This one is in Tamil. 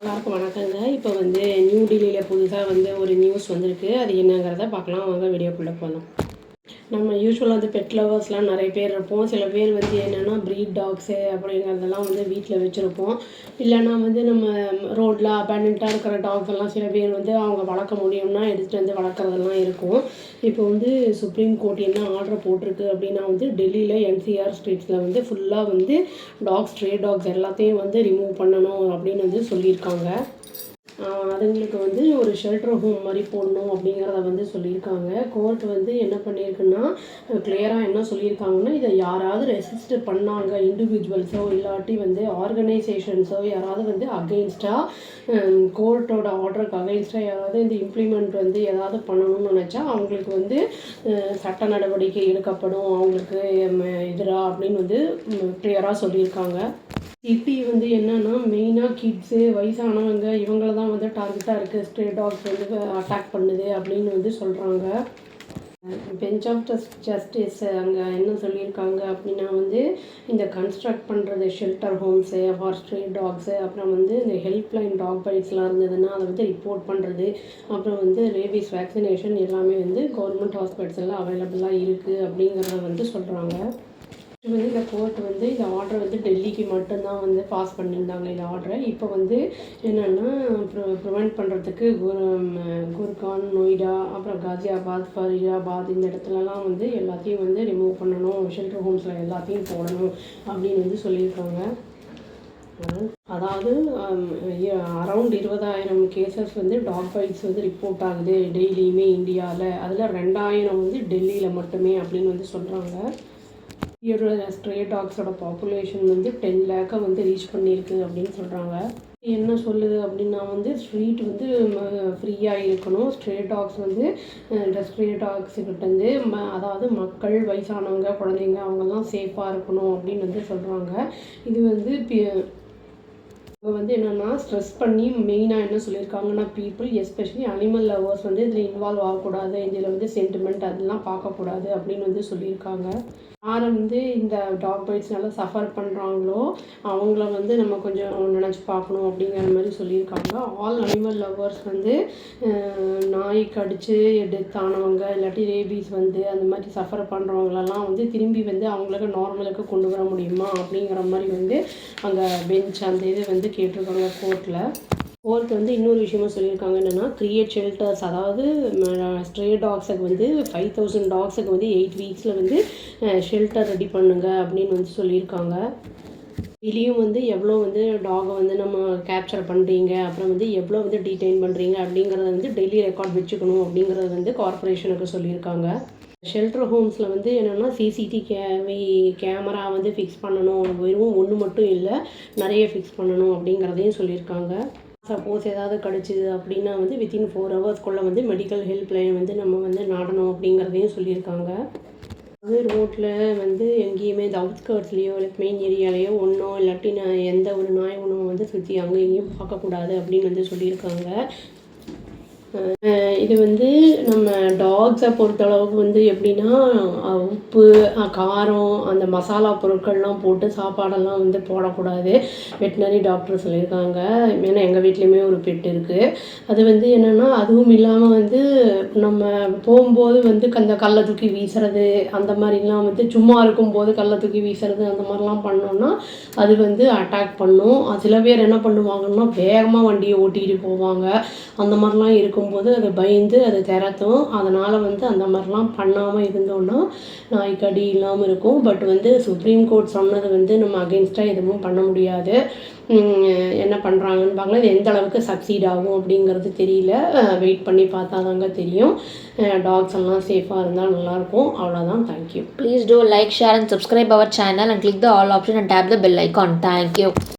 எல்லாருக்கும் வணக்கங்க. இப்போ நியூ டெல்லியில் புதுசாக ஒரு நியூஸ் வந்திருக்கு. அது என்னங்கிறத பார்க்கலாம் வாங்க வீடியோக்குள்ளே போகலாம். நம்ம யூஸ்வலாக பெட் லவர்ஸ்லாம் நிறைய பேர் இருப்போம். சில பேர் என்னென்னா ப்ரீட் டாக்ஸு அப்படிங்கிறதெல்லாம் வீட்டில் வச்சுருப்போம். இல்லைன்னா நம்ம ரோட்டில் அபேண்டண்ட்டாக இருக்கிற டாக்ஸ் எல்லாம் சில பேர் அவங்க வளர்க்க முடியும்னா எடுத்துகிட்டு வளர்க்குறதெல்லாம் இருக்கும். இப்போ சுப்ரீம் கோர்ட் என்ன ஆர்டர் போட்டிருக்கு அப்படின்னா டெல்லியில் என்சிஆர் ஸ்ட்ரீட்ஸில் ஃபுல்லாக டாக்ஸ் ஸ்ட்ரே டாக்ஸ் எல்லாத்தையும் ரிமூவ் பண்ணணும் அப்படின்னு சொல்லியிருக்காங்க. அதுங்களுக்கு ஒரு ஷெல்டர் ஹோம் மாதிரி போடணும் அப்படிங்கிறத சொல்லியிருக்காங்க. கோர்ட் என்ன பண்ணியிருக்குன்னா கிளியராக என்ன சொல்லியிருக்காங்கன்னா, இதை யாராவது ரெசிஸ்ட் பண்ணாங்க இண்டிவிஜுவல்ஸோ இல்லாட்டி ஆர்கனைசேஷன்ஸோ யாராவது அகெயின்ஸ்டாக கோர்ட்டோட ஆர்டருக்கு அகெயின்ஸ்டாக யாராவது இந்த இம்ப்ளிமெண்ட் ஏதாவது பண்ணணும்னு நினச்சா அவங்களுக்கு சட்ட நடவடிக்கை எடுக்கப்படும் அவங்களுக்கு எதிராக அப்படின்னு கிளியராக சொல்லியிருக்காங்க. சிட்டி என்னென்னா மெயினாக கிட்ஸு வயசானவங்க இவங்கள தான் டார்கெட்டாக இருக்குது. ஸ்ட்ரே டாக்ஸ் அட்டாக் பண்ணுது அப்படின்னு சொல்கிறாங்க. பெஞ்ச் ஆஃப் ஜஸ்டிஸ் அங்கே என்ன சொல்லியிருக்காங்க அப்படின்னா இந்த கன்ஸ்ட்ரக்ட் பண்ணுறது shelter Holmes for stray tax அப்புறம் இந்த ஹெல்ப்லைன் டாக் பைட்ஸ்லாம் இருந்ததுன்னா அதை ரிப்போர்ட் பண்ணுறது அப்புறம் ரேபீஸ் வேக்சினேஷன் எல்லாமே கவர்மெண்ட் ஹாஸ்பிட்டல்ஸில் அவைலபிளாக இருக்குது அப்படிங்கிறத சொல்கிறாங்க. இந்த கோர்ட் இந்த ஆர்டர் டெல்லிக்கு மட்டும்தான் பாஸ் பண்ணியிருந்தாங்க இந்த ஆர்டரை. இப்போ என்னென்னா ப்ரிவெண்ட் பண்ணுறதுக்கு குர்கான், நொய்டா, அப்புறம் காசியாபாத், ஃபரீதாபாத் இந்த இடத்துலலாம் எல்லாத்தையும் ரிமூவ் பண்ணணும், ஷெல்டர் ஹோம்ஸில் எல்லாத்தையும் போடணும் அப்படின்னு சொல்லியிருக்காங்க. அதாவது around 20,000 cases dog bites report ஆகுது டெய்லியுமே இந்தியாவில். அதில் 2,000 டெல்லியில் மட்டுமே அப்படின்னு சொல்கிறாங்க. ஸ்ட்ரே டாக்ஸோட பாப்புலேஷன் 10 லேக்கை ரீச் பண்ணியிருக்கு அப்படின்னு சொல்கிறாங்க. என்ன சொல்லுது அப்படின்னா ஸ்ட்ரீட் ஃப்ரீயாக இருக்கணும். ஸ்ட்ரே டாக்ஸ் ஸ்ட்ரே டாக்ஸுக்கிட்டேருந்து அதாவது மக்கள், வயசானவங்க, குழந்தைங்க அவங்கெல்லாம் சேஃபாக இருக்கணும் அப்படின்னு சொல்கிறாங்க. இது அவங்க என்னென்னா ஸ்ட்ரெஸ் பண்ணி மெயினாக என்ன சொல்லியிருக்காங்கன்னா பீப்புள் எஸ்பெஷலி அனிமல் லவர்ஸ் இதில் இன்வால்வ் ஆகக்கூடாது, இதில் சென்டிமெண்ட் அதெல்லாம் பார்க்கக்கூடாது அப்படின்னு சொல்லியிருக்காங்க. யாரை இந்த டாக் பைட்ஸ்னால சஃபர் பண்ணுறாங்களோ அவங்கள நம்ம கொஞ்சம் நினச்சி பார்க்கணும் அப்படிங்கிற மாதிரி சொல்லியிருக்காங்க. ஆல் அனிமல் லவர்ஸ் நாய் கடித்து டெத் ஆனவங்க இல்லாட்டி ரேபீஸ் அந்த மாதிரி சஃபர் பண்ணுறவங்களெல்லாம் திரும்பி அவங்களுக்கு நார்மலுக்கு கொண்டு வர முடியுமா அப்படிங்கிற மாதிரி அங்கே பெஞ்ச் அந்த இது கேட்டிருக்காங்க கோர்ட்டில். கோர்ட் இன்னொரு விஷயமும் சொல்லியிருக்காங்க என்னென்னா கிரியேட் ஷெல்டர்ஸ், அதாவது ஸ்ட்ரே டாக்ஸுக்கு 5,000 டாக்ஸுக்கு 8 வீக்ஸில் ஷெல்டர் ரெடி பண்ணுங்க அப்படின்னு சொல்லியிருக்காங்க. இதுலேயும் எவ்வளோ டாகை நம்ம கேப்சர் பண்ணுறீங்க, அப்புறம் எவ்வளோ டீடைன் பண்ணுறீங்க அப்படிங்கிறத டெய்லி ரெக்கார்ட் வச்சுக்கணும் அப்படிங்கிறத கார்பரேஷனுக்கு சொல்லியிருக்காங்க. ஷெல்டர் ஹோம்ஸில் என்னென்னா சிசிடிவி கேமரா ஃபிக்ஸ் பண்ணணும், வெறும் ஒன்று மட்டும் இல்லை நிறைய ஃபிக்ஸ் பண்ணணும் அப்படிங்கிறதையும் சொல்லியிருக்காங்க. சப்போஸ் ஏதாவது கிடச்சிது அப்படின்னா வித்தின் 4 ஹவர்ஸ்க்குள்ளே மெடிக்கல் ஹெல்ப் லைன் நம்ம நாடணும் அப்படிங்கிறதையும் சொல்லியிருக்காங்க. ரோட்டில் எங்கேயுமே இந்த அவுட்ஸ்கர்ட்ஸ்லேயோ இல்லை மெயின் ஏரியாலேயோ ஒன்றோ இல்லாட்டி எந்த ஒரு நாய் உணவும் சுற்றி அங்கே இங்கேயும் பார்க்கக்கூடாது அப்படின்னு சொல்லியிருக்காங்க. இது நம்ம டாக்ஸை பொறுத்தளவுக்கு எப்படின்னா உப்பு, காரம், அந்த மசாலா பொருட்கள்லாம் போட்டு சாப்பாடெல்லாம் போடக்கூடாது வெட்டினரி டாக்டர் சொல்லியிருக்காங்க. ஏன்னா எங்கள் வீட்லேயுமே ஒரு பெட் இருக்குது. அது என்னென்னா அதுவும் இல்லாமல் நம்ம போகும்போது அந்த கல்லை தூக்கி வீசுறது அந்த மாதிரிலாம் சும்மா இருக்கும்போது கல்லை தூக்கி வீசுறது அந்த மாதிரிலாம் பண்ணோன்னா அது அட்டாக் பண்ணும். சில பேர் என்ன பண்ணுவாங்கன்னா வேகமாக வண்டியை ஓட்டிகிட்டு போவாங்க. அந்த மாதிரிலாம் இருக்கும்போது அது பயந்து அது திறத்தும். அதனால் அந்த மாதிரிலாம் பண்ணாமல் இருந்தோன்னா நாய்க்கடி இல்லாமல் இருக்கும். பட் சுப்ரீம் கோர்ட் சொன்னது நம்ம அகெயின்ஸ்டாக எதுவும் பண்ண முடியாது. என்ன பண்ணுறாங்கன்னு பார்க்கலாம். இது எந்த அளவுக்கு சக்சீட் ஆகும் அப்படிங்கிறது தெரியல. வெயிட் பண்ணி பார்த்தா தாங்க தெரியும். டாக்ஸ் எல்லாம் சேஃபாக இருந்தால் நல்லாயிருக்கும். அவ்வளோதான். Thank you. Please do like, share and subscribe our channel and click the all option and tap the bell icon. Thank you.